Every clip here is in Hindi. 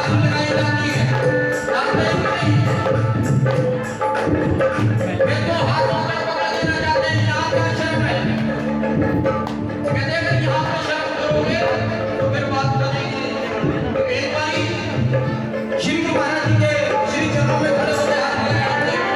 हाजिरी लगाई जाती है। जानते हैं कि नहीं? ये तो हाथ ऊपर पकड़ देना चाहते हैं, यहाँ का शर्म है। कहते हैं अगर यहाँ पे शर्म करोगे तो फिर बात करेंगे। तो एक बारी श्री गुरु महाराज जी के श्री चरणों में खड़े होकर हाथ लगाते हैं।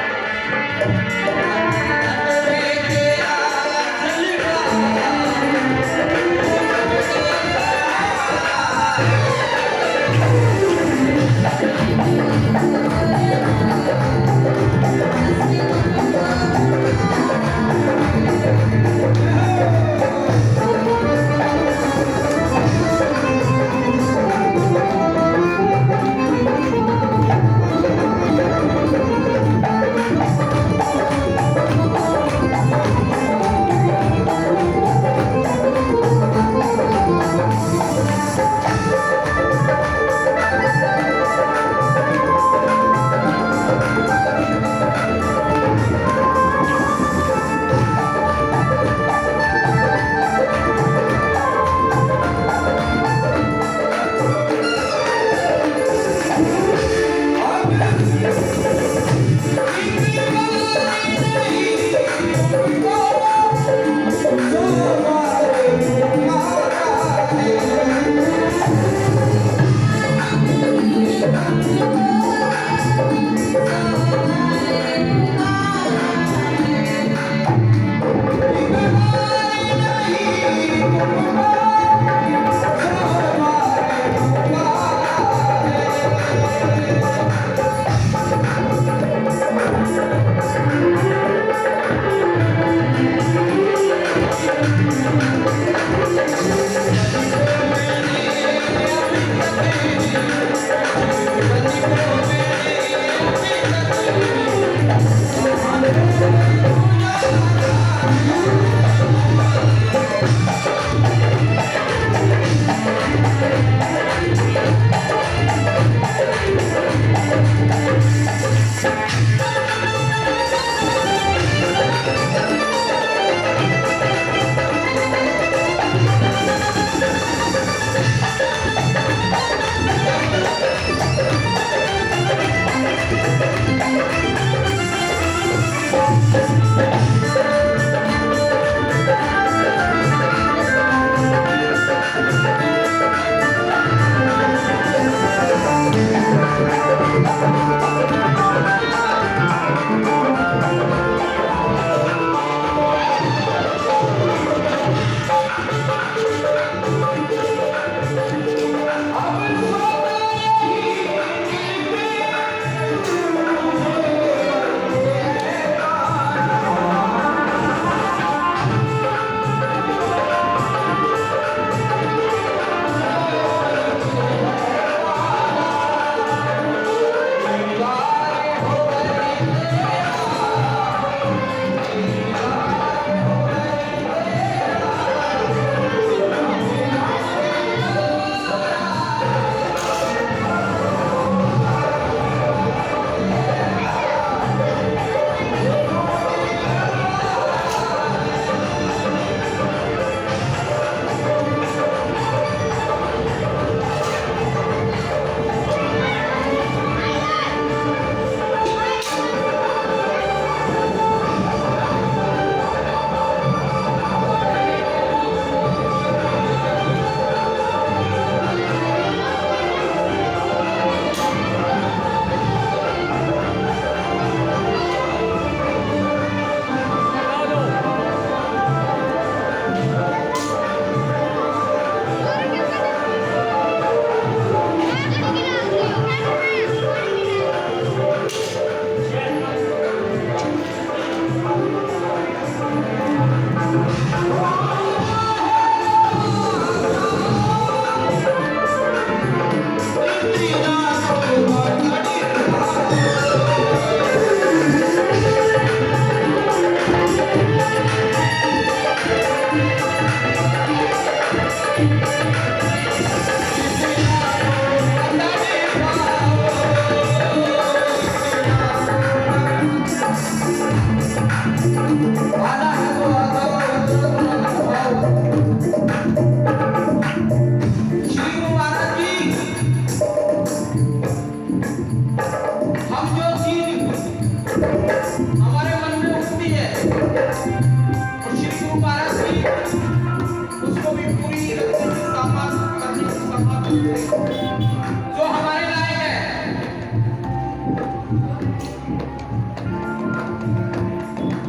जो हमारे लायक है।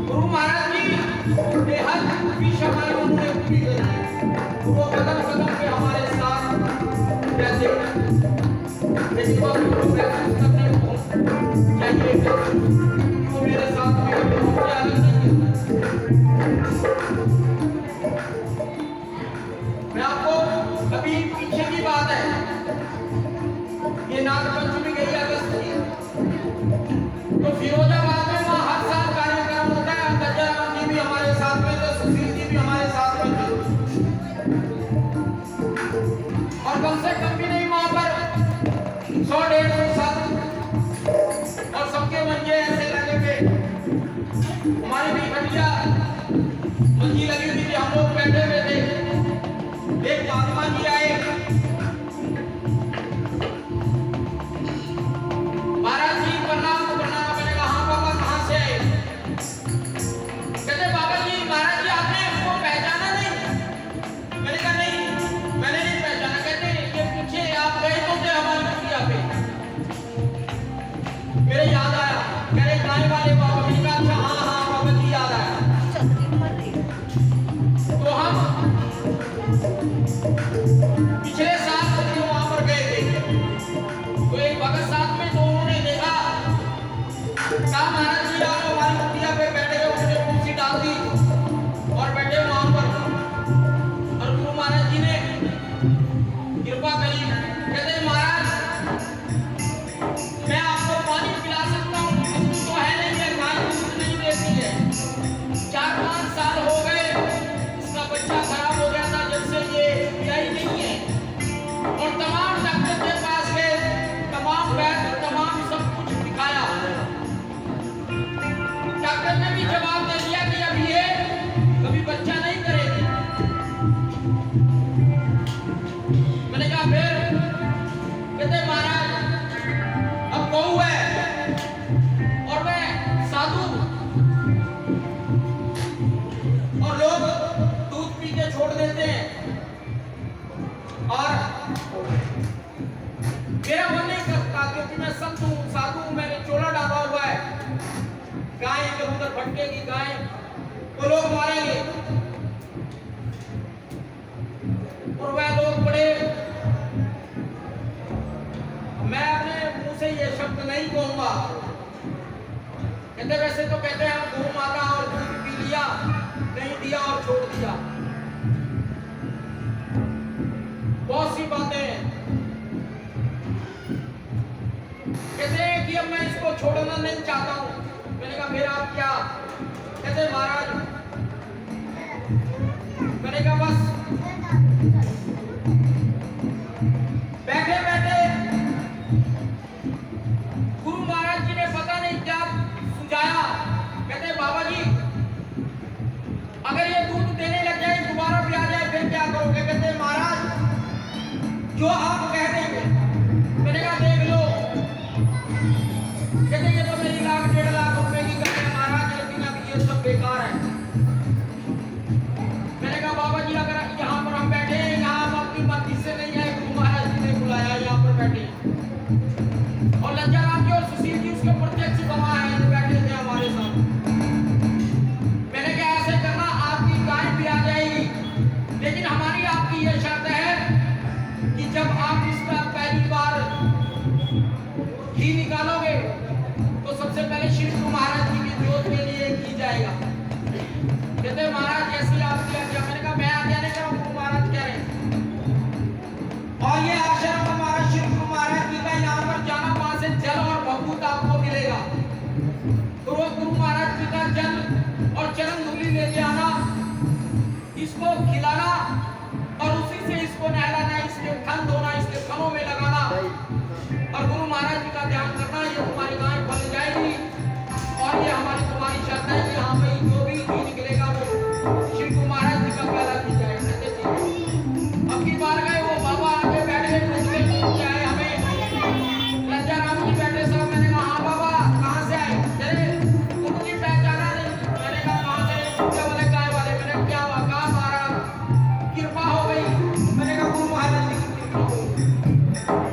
गुरु महाराज जी बेहद की क्षमाएं उन्होंने पूरी करी। वो कदम कदम पे हमारे साथ रहते लेकिन वो महसूस करने को चाहिए वो मेरे साथ में मुझे अलग नहीं है। मैं आपको अभी पीछे की बात है, ये नागपंचमी गई अगस्त की, तो फिरोजाबाद में वहाँ हर साल कार्यक्रम होता है। दज्जाराम जी भी हमारे साथ में थे, सुशील जी भी हमारे साथ में थे, और कम से कम भी नहीं वहाँ पर 100-150 साल, और सबके मंजे ऐसे लगे थे। हमारी भी खटिया मंजी लगी हुई थी, हम लोग बैठे हुए थे। एक महात्मा जी आए, महाराज जी प्रणाम प्रणाम। मैंने कहा हाँ बाबा कहाँ से आए? कहते बाबा जी महाराज जी आपने हमको पहचाना नहीं? मैंने कहा नहीं मैंने नहीं पहचाना। कहते ये पूछे आप गए तो थे हमारी कुटिया पे? मेरे याद आया, कह रहे गाय वाले बाबा। मैंने कहा अच्छा हाँ हाँ बाबा जी याद आया। तो हम पिछले साल वहां पर गए थे, तो एक भगत साथ में, तो उन्होंने देखा, कहा महाराज जी आप हमारी कुटिया पे बैठे हो। उन्होंने कुर्सी डाल दी और बैठे वहां पर, और गुरु महाराज जी ने कृपा करी। कहते महाराज मैं आपको पानी पिला सकता हूँ, तो है नहीं है, गाय दूध नहीं देती है। 4-5 साल हो गए, इसका बच्चा खराब हो गया था जब से ये पिया ही नहीं है। और तमाम डॉक्टर के पास गए, तमाम वैद्य, तमाम सब कुछ दिखाया। डॉक्टर ने भी जवाब दे दिया कि अब ये कभी बच्चा नहीं करेगी। मैंने कहा फिर? कहते महाराज अब गऊ है और मैं साधु, और लोग दूध पी के छोड़ देते हैं, और मेरा मन नहीं करता क्योंकि मैं संत हूँ, साधु हूँ, मैंने चोला डाला हुआ है। गाय इधर उधर भटकेगी गाय, तो लोग मारेंगे। और वह लोग बड़े, मैं अपने मुंह से ये शब्द नहीं कहूंगा। कहते वैसे तो कहते हैं हम गौ माता और दूध पी लिया, नहीं दिया और छोड़ दिया। बहुत सी बातें हैं। कहते हैं कि अब मैं इसको छोड़ना नहीं चाहता हूं। मैंने कहा फिर आप क्या? कहते महाराज, मैंने कहा बस बैठे बैठे गुरु महाराज जी ने पता नहीं क्या सुझाया। कहते बाबा जी अगर ये दूध देने लग जाए, दोबारा भी आ जाए, फिर क्या करोगे? कहते महाराज जो आप कह देंगे। मैंने कहा देख लो। कहते ये तो मेरी 1-1.5 लाख रुपए की गाय है महाराज, लेकिन अब ये सब बेकार है। मैंने कहा बाबा जी अगर यहाँ पर हम बैठे हैं, यहाँ हम अपनी मर्जी से नहीं आए, गुरु महाराज जी ने बुलाया, यहाँ पर बैठे। और लज्जाराम जी और सुशील जी उसके प्रत्यक्ष गवाह हैं, बैठे थे हमारे साथ। मैंने कहा ऐसे करना, आपकी गाय भी आ जाएगी, लेकिन हमारी आपकी ये शर्त है कि जब आप इसका पहली बार घी निकालोगे तो सबसे पहले श्री गुरु महाराज जी की जोत के लिए घी जाएगा। कहते महाराज जैसी आपकी आज्ञा। मैंने कहा मैं आज्ञा नहीं करूँ, गुरु महाराज कह रहे हैं। और ये आश्रम हमारा श्री गुरु महाराज जी का, यहाँ पर जाना, वहां से जल और भभूत आपको मिलेगा। तो वो गुरु महाराज जी का जल और चरण धूलि लेके आना, इसको खिलाना और उसी से इसको नहलाना, इसके थन धोना, इसके थनों में लगाना, और गुरु महाराज जी का ध्यान करना। ये तुम्हारी गाय फल जाएगी, और ये हमारी तुम्हारी शर्त है कि हाँ भाई जो भी घी निकलेगा वो श्री गुरु महाराज जी का पहला घी जाएगा। अब की बार गए वो बाबा आके बैठ गए, पूछते क्या है हमें? लज्जाराम जी बैठे सब। मैंने कहा हाँ बाबा कहाँ से आए? अरे उनकी पहचाना नहीं। मैंने कहा कहाँ से? कुत्ते वाले गाय वाले। मैंने क्या हुआ? कहा महाराज कृपा हो गई। मैंने कहा गुरु महाराज जी की कृपा हो गई।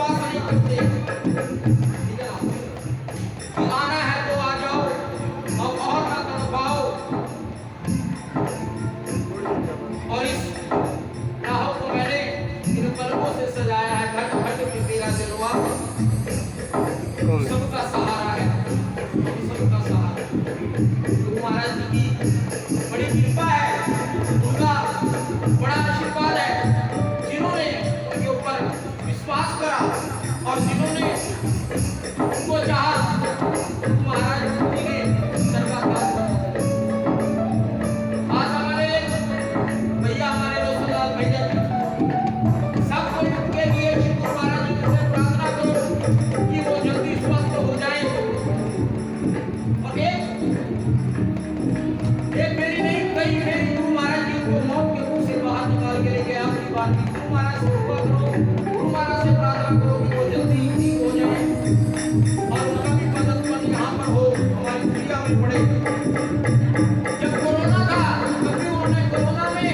विश्वास नहीं करते, ठीक है ना? कि आना है तो आ जाओ और ना तड़पाओ। और इस राहों को मैंने इन पलकों से सजाया है, घट घट में तेरा दिलवा सबका सहारा है, सबका सहारा। गुरु महाराज जी की बड़ी कृपा है, उनका बड़ा आशीर्वाद है। जिन्होंने उनके ऊपर विश्वास करा और जिन्होंने उनको चाहा, महाराज जी ने सबका काम करा। आज हमारे भैया, हमारे रोशनलाल भैया सब कोई उनके लिए गुरु महाराज जी से प्रार्थना करो कि वो जल्दी स्वस्थ हो जाए। और एक मेरी नहीं, कई मेरी गुरु महाराज जी को मौत के मुंह से बाहर निकाल के लेके आखिरी बार गुरु महाराज से दुआ करो, गुरु महाराज से प्रार्थना करो कि वो जल्दी ठीक हो जाए और उनका भी मदद यहाँ पर हो, हमारी दुनिया में पड़े। जब कोरोना था तब भी उन्होंने कोरोना में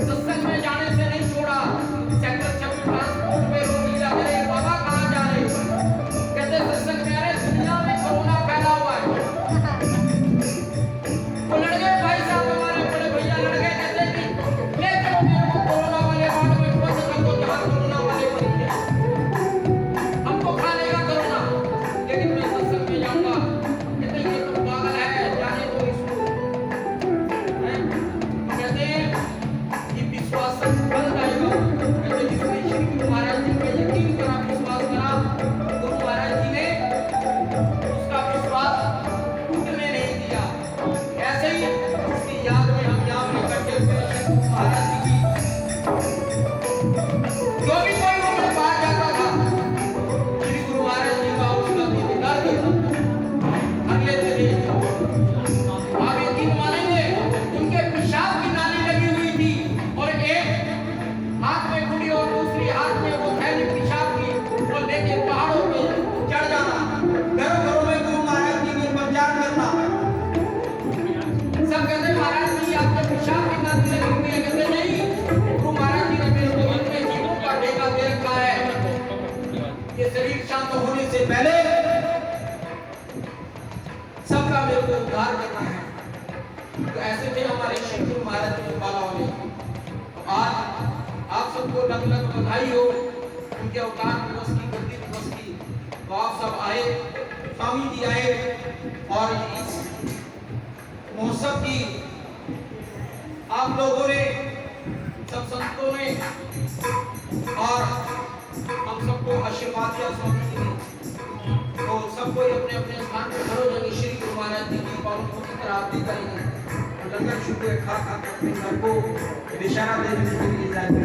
सत्संग में जाने से नहीं छोड़ा। सेक्टर 26 ट्रांसपोर्ट में रोगी लग रहे, बाबा कहाँ जा रहे? कहते सत्संग में, अरे दुनिया में कोरोना फैला हुआ है। वो लड़के भाई साहब हमारे बड़े भैया लड़के कहते कि ले चलो मेरे को कोरोना वाले वार्ड में तुरंत कर दो जहाँ कोरोना वाले मरीज हैं, हमको खा लेगा कोरोना, लेकिन मैं सत्संग में जाऊंगा। कहते ये तो पागल है, जाने दो इसको। कहते ये विश्वास बन जाएगा। कहते जिसने श्री गुरु महाराज जी पे यकीन करा, विश्वास करा, गुरु महाराज जी ने उसका विश्वास टूटने नहीं दिया। ऐसे ही उसकी याद में हम यहाँ पे इकट्ठे हुए हैं। गुरु महाराज जी की जो भी कोई उनके पास जाता था, श्री गुरु महाराज जी का उसका दीदार करता, अगले दिन आप यकीन मानेंगे उनके पेशाब की नाली लगी हुई थी और एक हाथ में गुड़ी और दूसरी हाथ में वो थैली पेशाब की, वो लेके पहाड़ों पे चढ़ जाना, घरों घरों में गुरु महाराज जी के प्रचार करना। सब कहते महाराज जी आपके पेशाब की नाली लगी हुई है। कहते नहीं, गुरु महाराज जी ने मेरे को इतने जीवों का ठेका दे रखा है, ये शरीर शांत होने से पहले सबका मेरे को उद्धार करना है। तो ऐसे थे हमारे श्री गुरु महाराज जी के बालाओं ने। तो आज आप सबको लग लग बधाई हो उनके अवतार दिवस की, गद्दी दिवस की। तो आप सब आए, स्वामी जी आए और इस महोत्सव की आप लोगों ने, सब संतों ने और हम सबको आशीर्वाद दिया स्वामी जी ने। तो सबको अपने अपने स्थान पर खड़े होकर श्री गुरु महाराज जी की पावन पवित्र आरती करेंगे। लंगर शुरू खा खा अपने घर को इशारा देने के लिए जाकर